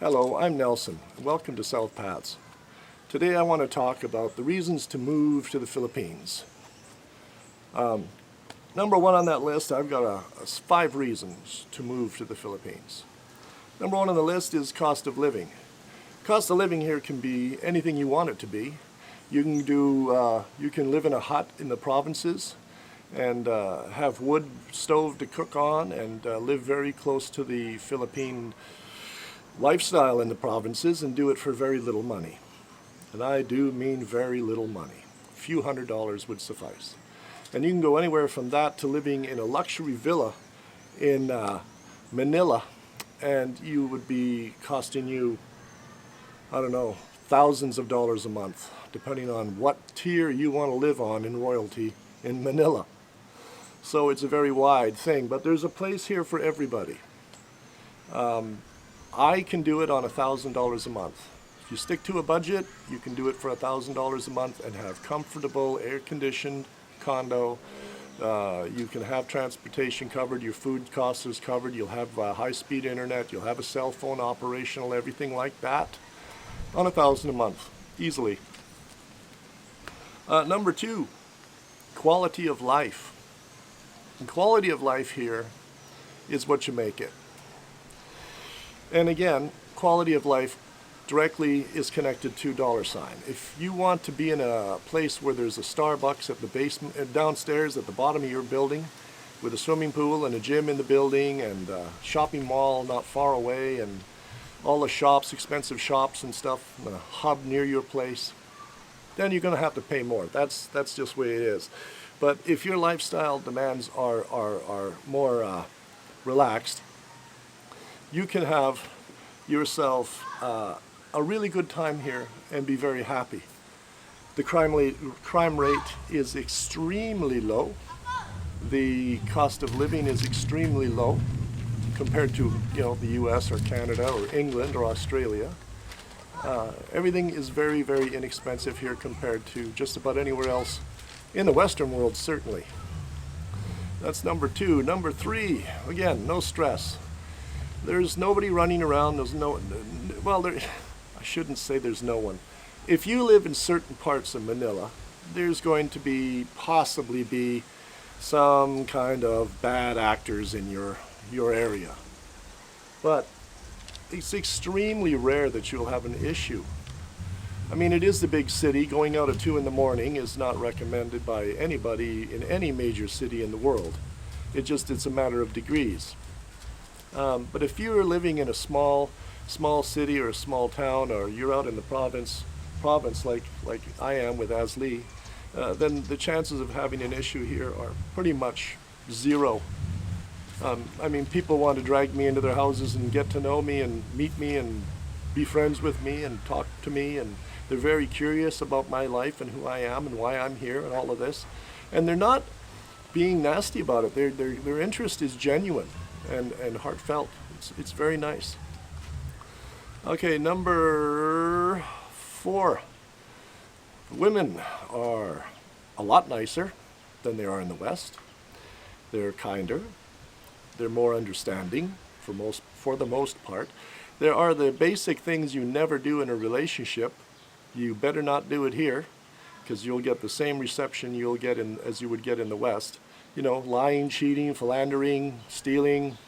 Hello, I'm Nelson. Welcome to South Paths. Today I want to talk about the reasons to move to the Philippines. Number one on that list, I've got 5 reasons to move to the Philippines. Number one on the list is cost of living. Cost of living here can be anything you want it to be. You can live in a hut in the provinces and have wood stove to cook on and live very close to the Philippine lifestyle in the provinces and do it for very little money. And I do mean very little money. A few $100s would suffice. And you can go anywhere from that to living in a luxury villa in Manila, and you would be costing you, I don't know, thousands of dollars a month, depending on what tier you want to live on in royalty in Manila. So it's a very wide thing, but there's a place here for everybody. I can do it on $1,000 a month. If you stick to a budget, you can do it for $1,000 a month and have comfortable, air-conditioned condo. You can have transportation covered, your food costs is covered, you'll have high-speed internet, you'll have a cell phone operational, everything like that, on $1,000 a month, easily. Number 2, quality of life. And quality of life here is what you make it. And again, quality of life directly is connected to dollar sign. If you want to be in a place where there's a Starbucks at the basement, downstairs at the bottom of your building, with a swimming pool and a gym in the building and a shopping mall not far away and all the shops, expensive shops and stuff, and a hub near your place, then you're going to have to pay more. That's just the way it is. But if your lifestyle demands are more relaxed, you can have yourself a really good time here and be very happy. The crime rate is extremely low. The cost of living is extremely low compared to the U.S. or Canada or England or Australia. Everything is very, very inexpensive here compared to just about anywhere else in the Western world, certainly. That's number 2. Number 3, again, no stress. There's nobody running around. I shouldn't say there's no one. If you live in certain parts of Manila, there's going to possibly be some kind of bad actors in your area. But it's extremely rare that you'll have an issue. I mean, it is the big city. Going out at 2 in the morning is not recommended by anybody in any major city in the world. It's a matter of degrees. But if you're living in a small city or a small town, or you're out in the province like I am with Asli, then the chances of having an issue here are pretty much zero. I mean, people want to drag me into their houses and get to know me and meet me and be friends with me and talk to me, and they're very curious about my life and who I am and why I'm here and all of this. And they're not being nasty about it. Their interest is genuine and heartfelt. It's very nice. Okay, number 4. Women are a lot nicer than they are in the West. They're kinder. They're more understanding for the most part. There are the basic things you never do in a relationship. You better not do it here, because you'll get the same reception as you would get in the West. Lying, cheating, philandering, stealing,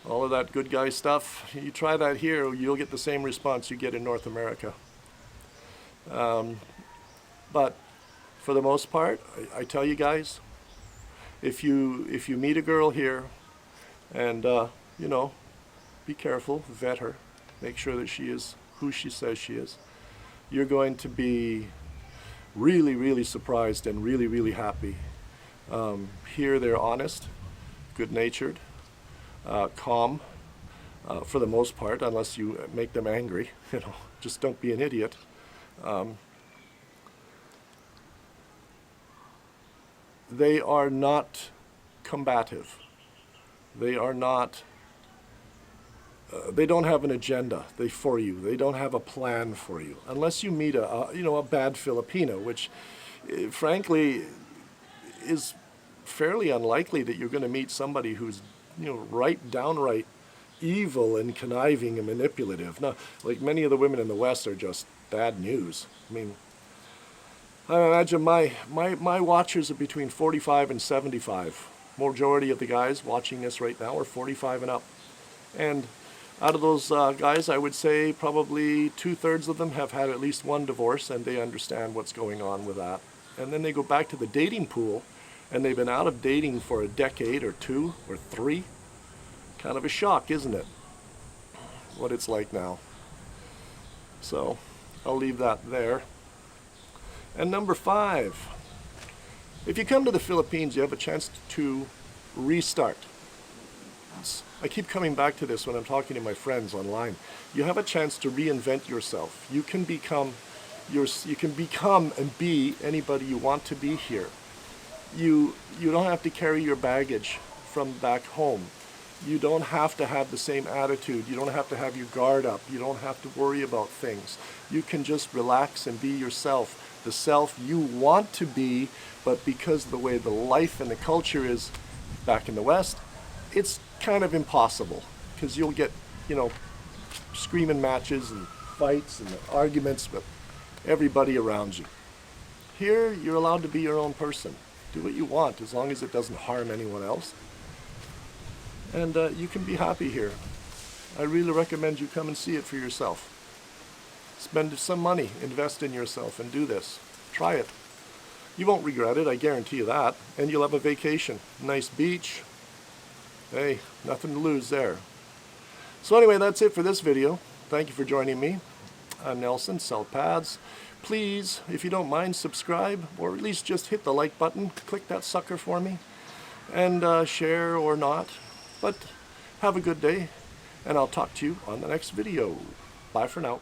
all of that good guy stuff. You try that here, you'll get the same response you get in North America. But for the most part, I tell you guys, if you meet a girl here and, be careful, vet her, make sure that she is who she says she is, you're going to be really, really surprised and really, really happy. Here they're honest, good-natured, calm, for the most part, unless you make them angry. Just don't be an idiot. They are not combative. They are not. They don't have an agenda for you. They don't have a plan for you, unless you meet a bad Filipino, which, frankly, is fairly unlikely that you're going to meet somebody who's downright evil and conniving and manipulative. No, like many of the women in the West are just bad news. I mean, I imagine my watchers are between 45 and 75. Majority of the guys watching this right now are 45 and up. And out of those guys, I would say probably 2/3 of them have had at least one divorce, and they understand what's going on with that. And then they go back to the dating pool, and they've been out of dating for a decade or 2 or 3. Kind of a shock, isn't it? What it's like now. So I'll leave that there. And number 5, if you come to the Philippines, you have a chance to restart. I keep coming back to this when I'm talking to my friends online. You have a chance to reinvent yourself. You can become and be anybody you want to be here. You don't have to carry your baggage from back home. You don't have to have the same attitude. You don't have to have your guard up. You don't have to worry about things. You can just relax and be yourself, the self you want to be, but because of the way the life and the culture is back in the West, it's kind of impossible, because you'll get, screaming matches and fights and arguments with everybody around you. Here, you're allowed to be your own person. Do what you want, as long as it doesn't harm anyone else. And you can be happy here. I really recommend you come and see it for yourself. Spend some money, invest in yourself, and do this. Try it. You won't regret it, I guarantee you that. And you'll have a vacation. Nice beach. Hey, nothing to lose there. So anyway, that's it for this video. Thank you for joining me. I'm Nelson, Sell Pads. Please, if you don't mind, subscribe, or at least just hit the like button. Click that sucker for me. And share or not. But have a good day, and I'll talk to you on the next video. Bye for now.